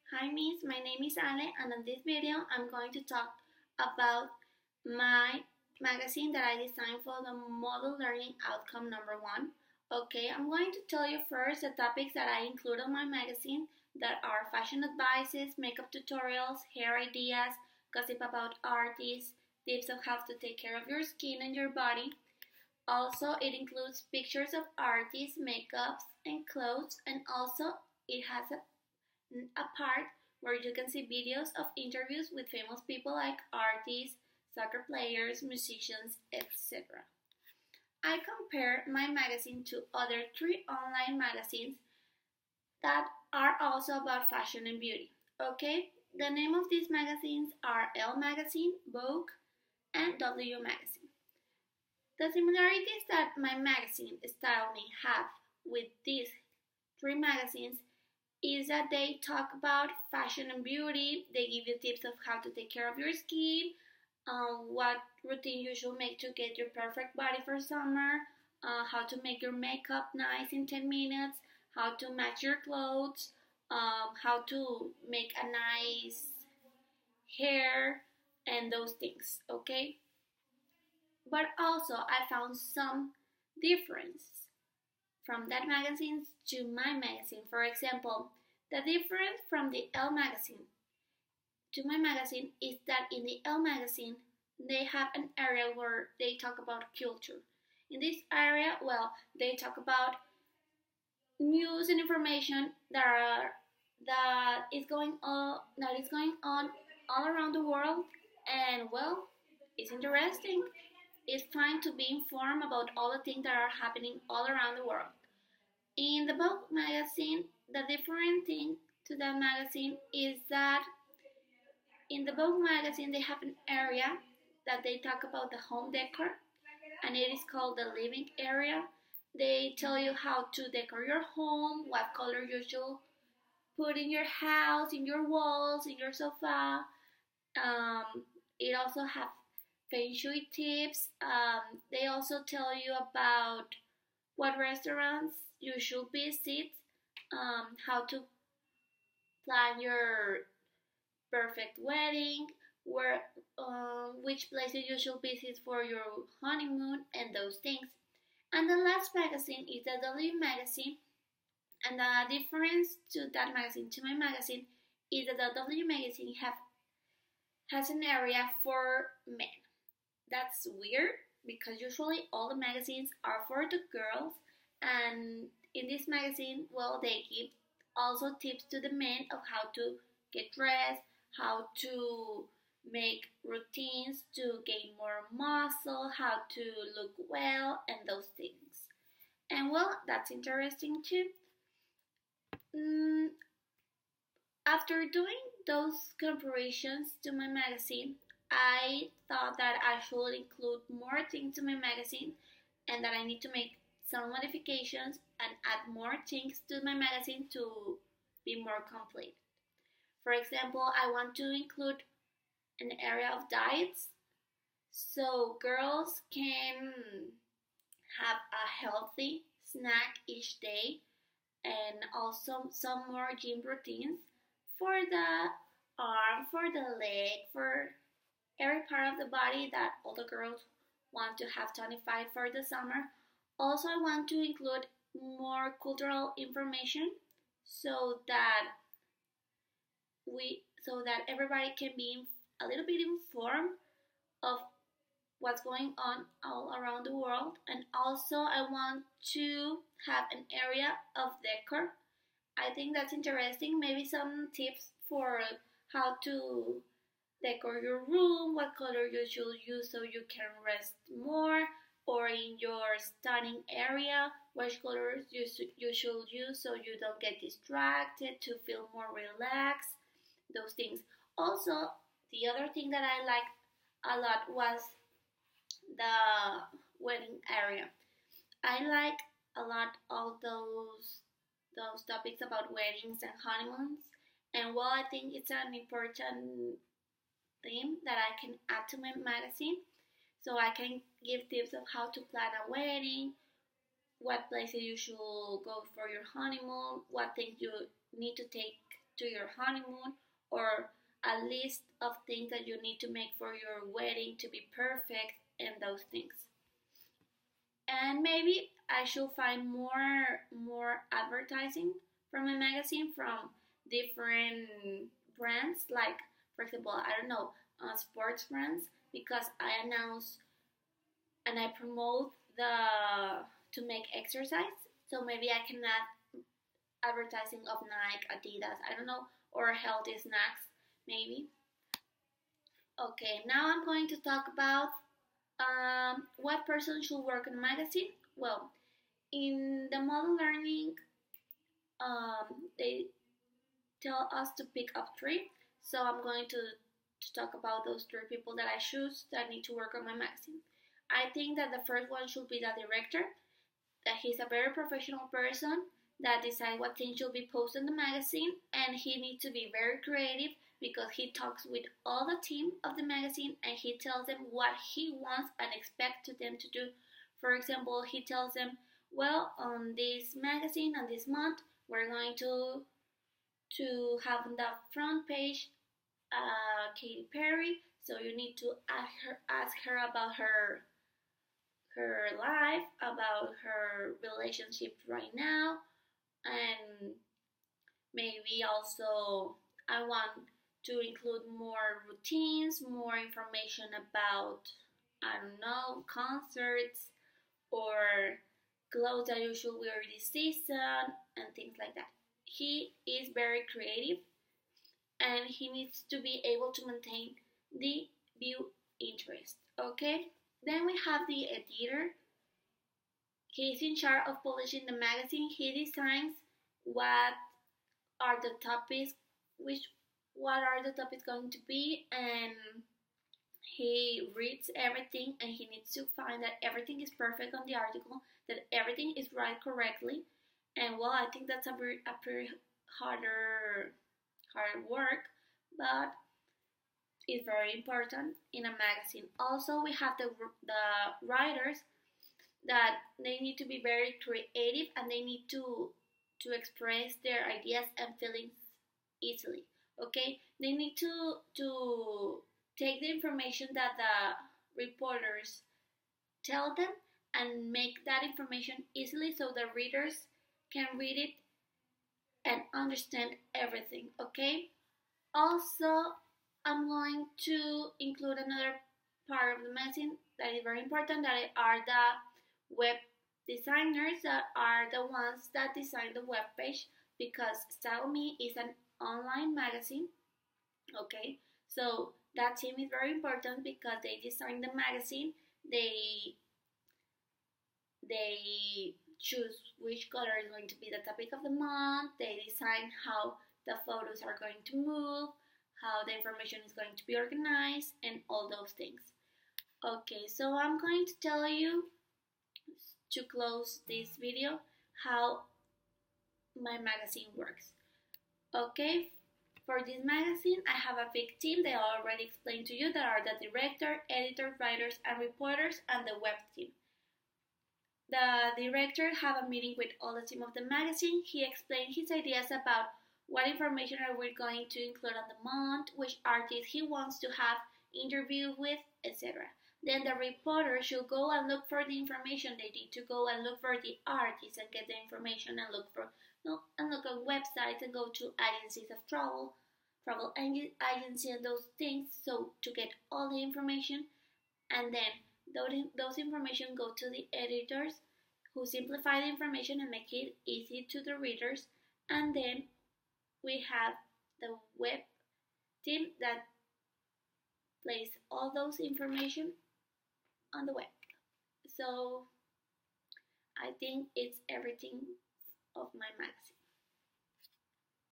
Hi Miss, my name is Ale and in this video I'm going to talk about my magazine that I designed for the model learning outcome number 1. Okay, I'm going to tell you first the topics that I include on my magazine that are fashion advices, makeup tutorials, hair ideas, gossip about artists, tips of how to take care of your skin and your body. Also, it includes pictures of artists, makeups, and clothes, and also it has a part where you can see videos of interviews with famous people like artists, soccer players, musicians, etc. I compare my magazine to other 3 online magazines that are also about fashion and beauty. Okay, the name of these magazines are Elle Magazine, Vogue, and W Magazine. The similarities that my magazine style may have with these 3 magazines is that they talk about fashion and beauty. They give you tips of how to take care of your skin, what routine you should make to get your perfect body for summer, how to make your makeup nice in 10 minutes, how to match your clothes, how to make a nice hair, and those things, okay? But also, I found some difference from that magazine to my magazine. For example, the difference from the Elle magazine to my magazine is that in the Elle magazine, they have an area where they talk about culture. In this area, well, they talk about news and information that is going on all around the world, and well, it's interesting. It's fine to be informed about all the things that are happening all around the world. In the Vogue magazine, the different thing to that magazine is that in the Vogue magazine they have an area that they talk about the home decor, and it is called the living area. They tell you how to decor your home, what color you should put in your house, in your walls, in your sofa. It also have feng shui tips. They also tell you about what restaurants you should visit, how to plan your perfect wedding, which places you should visit for your honeymoon, and those things. And the last magazine is the W magazine, and the difference to that magazine to my magazine is that the W magazine has an area for men. That's weird because usually all the magazines are for the girls, and in this magazine, well, they give also tips to the men of how to get dressed, how to make routines to gain more muscle, how to look well, and those things. And well, that's interesting too. Mm, After doing those comparisons to my magazine, I thought that I should include more things to my magazine and that I need to make some modifications and add more things to my magazine to be more complete. For example, I want to include an area of diets so girls can have a healthy snack each day and also some more gym routines for the arm, for the leg, for every part of the body that all the girls want to have tonified for the summer. Also, I want to include more cultural information so that everybody can be a little bit informed of what's going on all around the world. And also, I want to have an area of decor. I think that's interesting. Maybe some tips for how to decor your room, what color you should use so you can rest more, or in your studying area, which colors you should use so you don't get distracted, to feel more relaxed, those things. Also, the other thing that I liked a lot was the wedding area. I like a lot all those topics about weddings and honeymoons, and well, I think it's an important theme that I can add to my magazine, so I can give tips of how to plan a wedding, what places you should go for your honeymoon, what things you need to take to your honeymoon, or a list of things that you need to make for your wedding to be perfect and those things. And maybe I should find more advertising from a magazine from different brands, like for example, I don't know, sports brands, because I announce and I promote the to make exercise. So maybe I can add advertising of Nike, Adidas, I don't know, or healthy snacks maybe. Okay, now I'm going to talk about what person should work in a magazine. Well, in the model learning, they tell us to pick up three. So I'm going to talk about those three people that I choose that need to work on my magazine. I think that the first one should be the director, that he's a very professional person that decides what things should be posted in the magazine, and he needs to be very creative because he talks with all the team of the magazine and he tells them what he wants and expects them to do. For example, he tells them, well, on this magazine on this month we're going to have on the front page Katy Perry, so you need to ask her about her life, about her relationship right now, and maybe also I want to include more routines, more information about, I don't know, concerts or clothes that you should wear this season and things like that. He is very creative and he needs to be able to maintain the view interest. Okay, then we have the editor. He is in charge of publishing the magazine. He designs what are the topics, what are the topics going to be, and he reads everything and he needs to find that everything is perfect on the article, that everything is right correctly. And well, I think that's a pretty hard work, but it's very important in a magazine. Also, we have the writers, that they need to be very creative and they need to express their ideas and feelings easily. Okay, they need to take the information that the reporters tell them and make that information easily so the readers can read it and understand everything. Okay, also I'm going to include another part of the magazine that is very important, that are the web designers, that are the ones that design the web page, because Style Me is an online magazine. Okay, so that team is very important because they design the magazine, they choose which color is going to be the topic of the month, they design how the photos are going to move, how the information is going to be organized, and all those things. Okay, so I'm going to tell you, to close this video, how my magazine works. Okay, for this magazine I have a big team. They already explained to you, that are the director, editor, writers, and reporters, and the web team. The director have a meeting with all the team of the magazine. He explained his ideas about what information are we going to include on the month, which artist he wants to have interview with, etc. Then the reporter should go and look for the information. They need to go and look for the artists and get the information, and look on websites and go to agencies of travel agency and those things, so to get all the information. And then those information go to the editors, who simplify the information and make it easy to the readers. And then we have the web team that place all those information on the web. So I think it's everything of my magazine.